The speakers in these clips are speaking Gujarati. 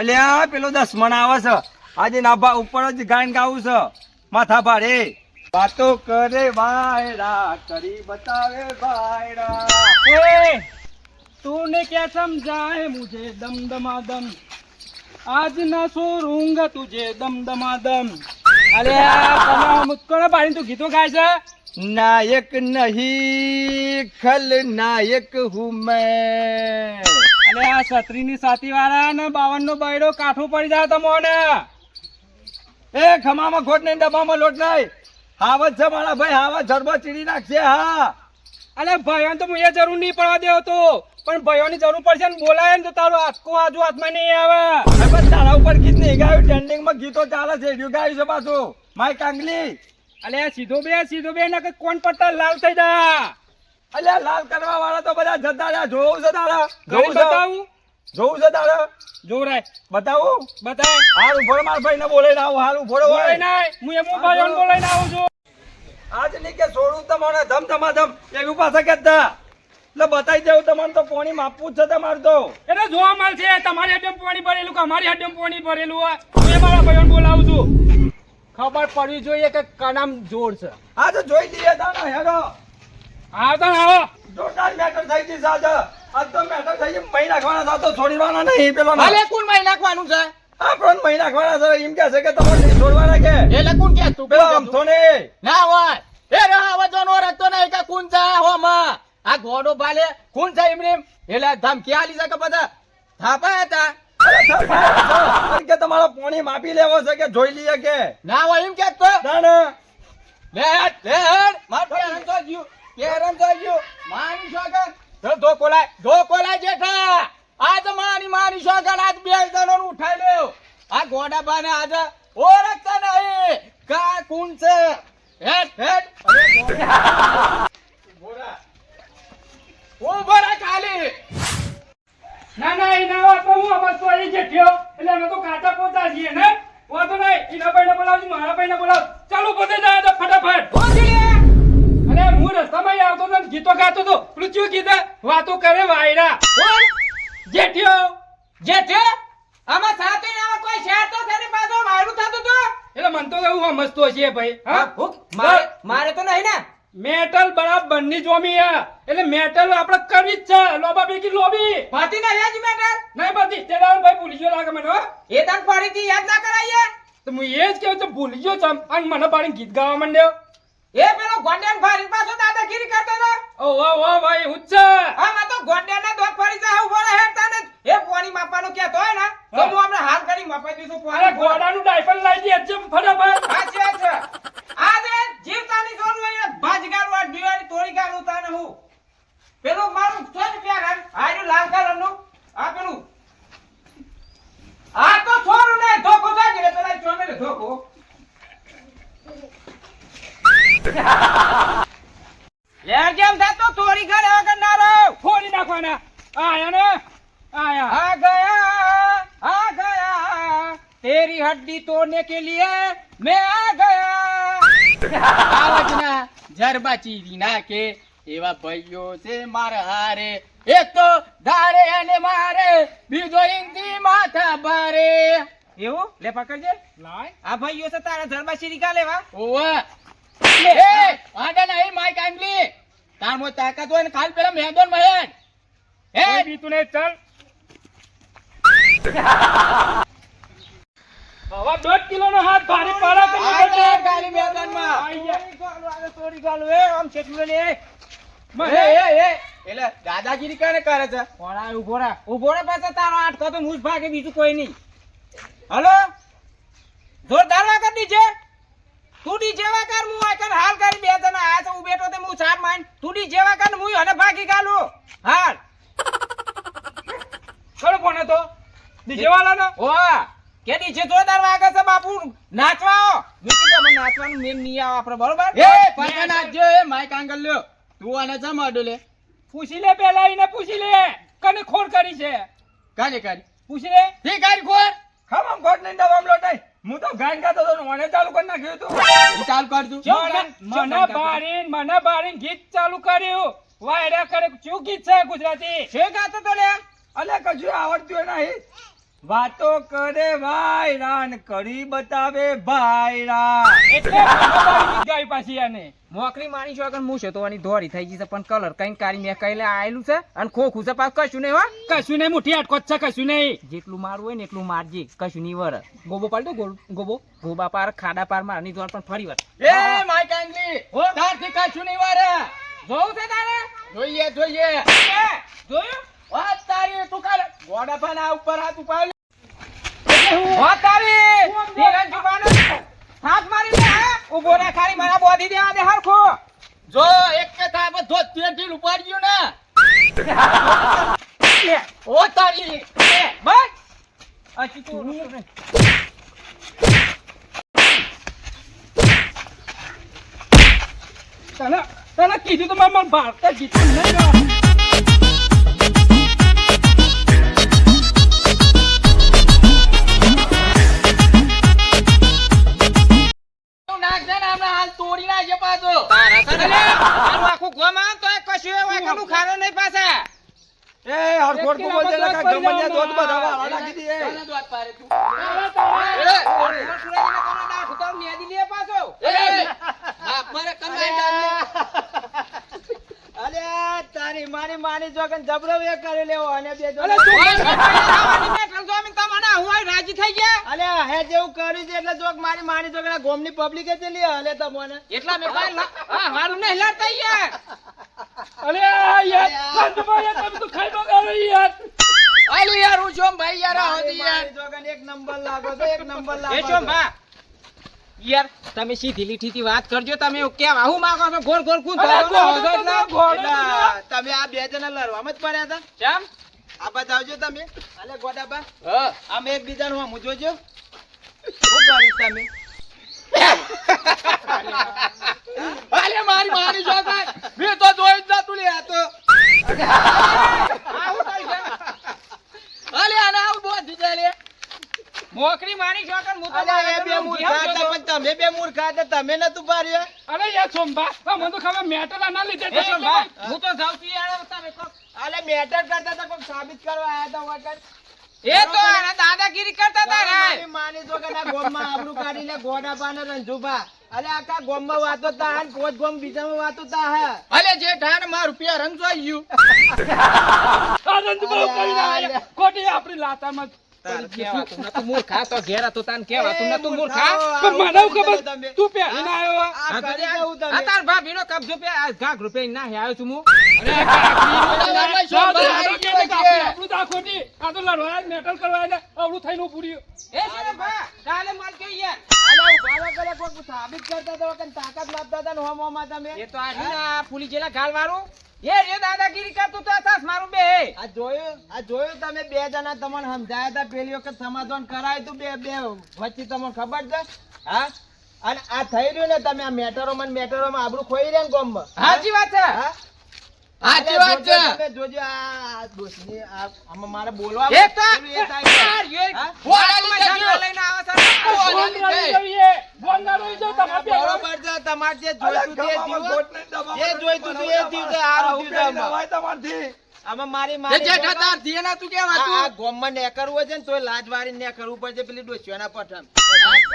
અલ્યા પેલો 10 મણ આવે છે આજે નાભા ઉપર જ ગાયન ગાવું છે માથા ભારે વાતો કરે વાયરા કરી બતાવે વાયરા ए, तूने क्या समझा है मुझे दम दमादम आज न छोड़ूंगा तुझे दम दमादम अरे मुझको पानी तू गीतो गाय છે नायक नहीं खलनायक हूँ मैं અલે આ છત્રીની સાતી વાળા ને 52 નો બૈડો કાઠું પડી જાય તમોને એ ખમામાં ખોટ નહીં ડબ્બામાં લોટ નહીં હાવત છે મારા ભાઈ હાવત જરબો ચીડી નાખશે હા અલે ભાઈઓને તો હું એ જરૂર નહીં પડવા દેવો તો પણ ભાઈઓની જરૂર પડશે ને બોલાય ને તો તારો હાથકો આજુ હાથમાં નહીં આવે હવે તારા ઉપર ગીત નહીં ગાયું ટ્રેન્ડિંગ માં ગીતો ચાલે છે એડ્યું ગાયું છે પાછું માય કાંગલી અલે સીધો બે ના કોણ પડતા લાલ થઈ જા અલ્યા લાલ કરવા વાળા તો બધા જતા રહ્યા જોવું છે તારા જોવું બતાવું જોવું છે તારા જોરાય બતાવું બતાય હાલ ઉભો મારા ભાઈ ને બોલે ના આવું હાલ ઉભો બોલાય ના હું એમ ભાઈઓને બોલાઈને આવું છું આજ નહીં કે છોડું તમને ધમ ધમાધમ એવું પાસે કહેતા એટલે બતાવી દેવું તમને તો પાણી માપવું જ છે તમારે તો એટલે જોવા માલ છે તમારી હડ્ડમ પાણી ભરેલું કે અમારી હડ્ડમ પાણી ભરેલું હોય હું એ મારા ભાઈઓને બોલાવું છું ખબર પડવી જોઈએ કે કનામ જોર છે આજે જોઈ લઈએ તાનો હેડો આવતા આવો જોરદાર મેટર થઈ ગઈ સાજે આજ તો મેટર થઈ ગઈ મહી નાખવાના હતા તો છોડીવાના નહીં પેલો ના હાલે કોણ મહી નાખવાનું છે આપણો મહી નાખવાના છે એમ કે છે કે તમારે નહીં છોડવાના કે એટલે કોણ કે તું પેલો આમથો ને ના હોય એ રહા વજનો રતો નહીં કે કોણ છે હો માં આ ઘોડો ભાલે કોણ છે એમરેમ એટલે ધમકી આલી છે કે બધા થાપા હતા અરે કે તમારો પાણી માપી લેવો છે કે જોઈ લઈએ કે ના હોય એમ કે તો ના ના લે માર પેરન તો ગયું માની શોગન ધોકોલાય જેઠા આજ માની શોગન આજ બે જણો નું ઉઠાઈ લ્યો આ ઘોડા બાને આજ ઓળખતા નહીં કા કોણ છે હેડ ઉભો રે ખાલી ના એના વાત તો હું અમસ્તો આવી જેઠ્યો એટલે અમે તો કાચા પોતા છીએ ને વાતો નહીં એના ભાઈને બોલાવજો મારા ભાઈને બોલાવ ચાલો પોતે જાય તો ફટાફટ અરે હું રસ્તામાં આવતો તો ગીતો ગાતો તો પેલું ચિયો ગીતા વાતો કરે વાયરા કોણ જેઠ્યો જેઠ્યો આમાં સાથે આવા કોઈ શેર તો થઈને પાછો વાયરું થતું તો એટલે મન તો એવું સમજતો છે ભાઈ હા મારે તો નહીં ને મેટલ બરાબર ની જોમી એટલે મેટલ આપણે કરવી જ છે લોબા બેકી લોબી પાતી ના યાદ મેટર નહીં બધી તેરા ભાઈ ભૂલી ગયો લાગે મને હો એ તન ફરીથી યાદ ના કરાઈએ તો હું એ જ કહું તો ભૂલી ગયો ચમ અને મને પાડીને ગીત ગાવા માંડ્યો એ પેલો ગોંડેન ફરી પાછો દાદાગીરી કરતો તો ઓ વાહ ભાઈ હુચ્ચ આમાં તો ગોંડેન ના દોત ફરી જા ઉભો રહે તાને એ પોણી માપવાનું કેતો હોય ને તો હું હમણાં હાલ કરી માપાઈ દીધું અરે પોણી ઘોડાનું ડાયપર લાવી દે જેમ ફટાફટ અચ્છા આજે જીવતાની સોનું અહીંયા ભાજગાનું આ દિવાળી તોડી ગાનું તાને હું પેલું મારું છોડ પ્યાર આયુ લાલ કલરનું આ પેલું આ તો છોડું ને ધોકો થાય ને પેલા ચોને ને ધોકો યાર કેમ થાતો તોડી ઘરે વગર ના રહો ફોડી નાખવાના આયા ને આયા आ गया तेरी हड्डी तोड़ने के लिए मैं आ ગયા આવજના જરબા ચીરી નાખે એવા ભાઈઓ છે મારા હારે એક તો ધારે અને મારે બીજો ઇંગી માથા ભારે એવું લે પકડજે લાય આ ભાઈઓ છે તારા જરબા ચીરી કા લેવા ઓવા એ આડા નહીં માય કાંગલી તાર મો તાકાત હોય ને ખાલી પેલા મેદન મહેન એ બીતું ને ચાલ હવે 1.5 કિલો નો હાથ ભારે પાડા તો ગાલી મેદાનમાં થોડી ગાલ એ આમ છેટલું લે મને એટલે દાદાગીરી કરે છે પોળા ઉભો રે પાછા તારો આઠ તો મુજ ભાગે બીજું કોઈ નહીં હલો જોરદાર વાગત દીજે તું ડી જેવા કર હું આકર હાલ કરી બે જણા આ તો બેઠો તે હું સાપ માન તું ડી જેવા કર હું અને ભાગી ગાલું હાલ ખરો કોને તો દીજે વાળાનો ઓ કે ડીજે જોરદાર વાગે છે બાપુ નાચવાઓ મૂકી દે મને નાચવાનું મેન નહીં આવે આપણે બરોબર એ પાછા નાચજો એ માઈક આંગલ લ્યો તું આને જમ અડો લે પૂછી લે પેલા એને પૂછી લે કને ખોર કરી છે કાલે કાલે પૂછી લે ઠીક કાઈ ખોર ખમમ ખોટ નહીં દવામ લોટાઈ હું તો ગાયન ગાતો તો મને ચાલુ કરી નાખ્યું તું ઈ ચાલ કર તું મને બારીન ગીત ચાલુ કર્યું વાયરા કરે શું ગીત છે ગુજરાતી છે ગાતો તો લે અલે કશું આવડતું હોય નહીં વાતો કરે વાયરા ને કરી બતાવે ભાયરા. એટલે મનોબાળી ગીત ગાઈ પાછી આને. મોકરી માની છો આગળ હું છે તો આની ધોરી થઈ ગઈ છે પણ કલર કઈ કાઢી મેં કઈ આયેલું છે અને ખોખું છે પાછું કશું નહીં હો. કશું નહીં, મુઠ્ઠી આટકો જ છે, કશું નહીં. જેટલું મારવું હોય ને એટલું મારજે, કશું નહીં વર. ગોબો પાડતો ગોબો. ગોબા પાર ખાડા પાર મારની ધોર પણ ફરી વાર. એ માય કાંગલી, તારથી કશું નહીં વારે. જોવું છે તારે? જોઈએ જોઈએ. જોયું? વાત તારી તું કાલે ગોડા પર આ ઉપર હાથ ઉપાડ. વાત આવી! તેરા જુબાનો હાથ મારી દે હે? ઊભો રે, ખાલી મારા બોધી દેવા દે હરખો. જો એક કે થાય બધો ઢીલ ઉપાડ ગયો ને. ઓ તારી બસ અચી તું તને કીધું તો મારા ભારત જીતું નહીં ને. તોડી નાખે પાછો. તારું આખું ગોમ આમ તો કશું એવું આખું ખારો નહીં પાછા. એ હરખોટ કો બોલ દે ને કા ગમન્યા દોત બધા વાળા નાખી દે. તને દોત પાડે તું. અલ્યા તારી માની જોગન જબરો વે કરી લેવો અને બે જો. રાજી થઈ ગયા અલ્યા હે જેવું કર્યું છે એટલે જોગ માની જોગન ગોમની પબ્લિક જ લે હલે તમને. એટલા મેં હારું નહીં લડતા યાર. અરે યાર કાંતભાઈ તમે તો ખાઈ બગાડો યાર. આલુ યાર હું જોમ ભાઈ યાર આ હોતી યાર. મારી જોગન એક નંબર લાગો તો એક નંબર લાગો. એ જોમ ભા યાર તમે સીધી લીઠીથી વાત કરજો. તમે કેવા હું માંગો છો ગોળ ગોળ કું અરે તમે આ બે જણા લડવામાં જ પડ્યા હતા. કેમ આ બતાવજો તમે. અલે ગોડાબા હા આમ એકબીજાનું આમ જોજો. શું કરીશ તમે? અરે મારી મારી જોગન મેં તો જોઈ જ નતું લે આ તો. અલે આના આવું બહુ દીધા લે. મોકરી મારી છોકર હું તો અલે એ બે મૂર્ખા હતા પણ તમે બે મૂર્ખા હતા તમે નતું પાડ્યો. અરે યાર સોમભા મને તો ખબર મેટર ના લીધે એ જો ભા હું તો જાઉં છું યાર તમે કહો. અલે મેટર કરતા હતા કોઈ સાબિત કરવા આયા હતા વગર. એ તો આના દાદાગીરી કરતા હતા મારી રે. માની જો કે ના ગોમમાં આબરૂ કાઢી લે ગોડાબા ને રંજુભા. અલે આખા ગોમમાં વાતો તા હે પોત ગોમ બીજામાં વાતો તા હે. અલે જે ઠાણ માં રૂપિયા રંગ જોઈ ગયું. આ રંજબા કરી ના ખોટી આપણી લાતામાં તાર કેવાતું નતું મૂર્ખા તો ઘેર હતો તાન કેવાતું નતું મૂર્ખા. પણ મને ખબર તું પહેરીને આવ્યો આ. આ કરી કેવું તમે? આ તાર ભાભીનો કબજો પે આ ઘાઘરો પે ના આવ્યો છું હું. અરે કાકરી આપણું તો આ ખોટી આ તો લડવા મેટલ કરવા ને અવળું થઈને પૂર્યું. એ છે ભા કાલે માર કે યાર. અલે ઉભા રહો કરે કોઈ સાબિત કરતા હતા વગર તાકાત માપતા હતા ને હોમોમાં તમે. એ તો આ રીના પુલી જેલા ગાલ વાળું એ રે દાદાગીરી કરતું તો સાસ મારું બે. આ જોયું તમે બે જણા તમને સમજાયા હતા પેલી વખત સમાધાન કરાય તું બે વચ્ચે તમને ખબર છે હા અને આ થઈ રહ્યું ને તમે આ મેટરોમાં આબરૂ ખોઈ રહ્યા ને ગોમમાં. સાચી વાત છે. હા સાચી વાત છે. તમે જોજો આ દોસ્તની આમાં મારે બોલવા એ તો પેલું એ થાય છે. યાર યે હા? બોલાલી જગ્યો લઈને આવા છે. ફોન કરી જોઈએ ફોન ના રહી જાવ તમારે બરોબર છે તમારે જે જોઈતું તે દીધું. જે જોઈતું તું એ દીધું હારું દીધું આમાં. આમાં મારી મારી જેઠા તાર ધીના તું કેવા આ ગોમમાં નેકરવું હોય છે ને તોય લાજ વાળી નેકરવું પડશે પેલી ડોસીઓના પઠાણ.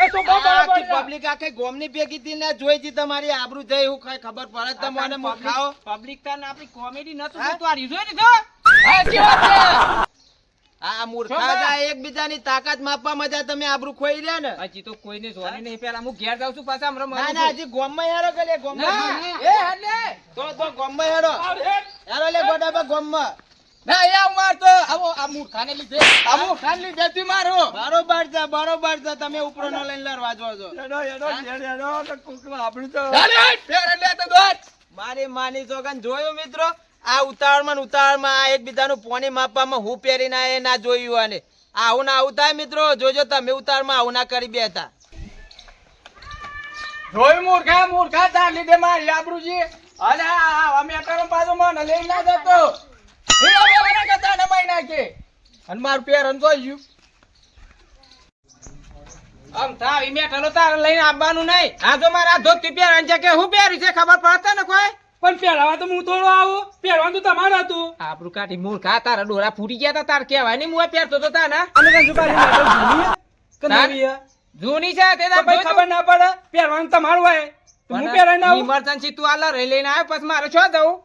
એ તો બહુ બરાબર આખી પબ્લિક આખી ગોમની ભેગી થી ને જોઈ જી તમારી આબરૂ જાય એવું કઈ ખબર પડે તમને મૂર્ખાઓ. પબ્લિક તાન આપણી કોમેડી નતું હા? તો આ રીજો દીધો. સાચી વાત છે. આ મૂર્ખા હતા એકબીજાની તાકાત માપવા મજા તમે આબરૂ ખોઈ રહ્યા ને. હજી તો કોઈને જોવાની નહીં પેલા હું ઘેર જાઉં છું પાછા હમણાં ના મળું ના છું. હજી ગોમમાં હેરો કે લે ગોમમાં. ના, એ હલે તો ગોમમાં હેરો અરે હેરો લે ગોડાબા ગોમમાં. ના યાર માર તો આવો આ મૂર્ખાને લીધે આ મૂર્ખાને લીધે તું મારો. બરોબર છે તમે ઉપરો નો લઈને લડવા જો છો. ચાલે ફેર લે તો દોત. મારી માની જોગન જોયું મિત્રો આ ઉતાવળમાં આ એકબીજાનું પોણી માપવામાં હું પહેરીને આયા એ ના જોયું અને આવું ના આવું થાય મિત્રો જોજો તમે ઉતાવળમાં આવું ના કરી બેઠા. જોઈ મૂર્ખા તાર લીધે મારી આબરૂજી અને આ મેટરો પાછો મને લઈ ના જતો. એ હવે કતા ને મહિના કે અને મારું પેરન જોઈ ગયું. આમ થાવ ઈ મેઠલો તાર લઈને આવવાનું નહીં. આ જો મારા ધોતી પહેરન છે કે હું પહેરી છે ખબર પડતે ને કોઈ. પણ પહેરાવા તો હું થોડો આવું પહેરવાનું તો તમારે હતું આબરૂ કાઢી મૂર્ખા તારા ડોરા ફૂટી ગયા તા તાર કહેવાય નહીં હું પહેરતો તો તાના અને ગંજુભાઈ મેટર જૂની કે નવી હે? જૂની છે તે તો ભાઈ ખબર ના પડે પહેરવાનું તમારું હોય તો હું પહેરાઈને આવું ઇમરજન્સી તું આલા રહી લઈને આવ્યો પછી મારે છો જવું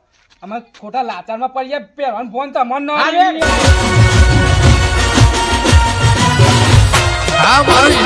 અમે ખોટા લાચારમાં પડી જાય પહેરવાનું ફોન તમને હા, રે. આ મારી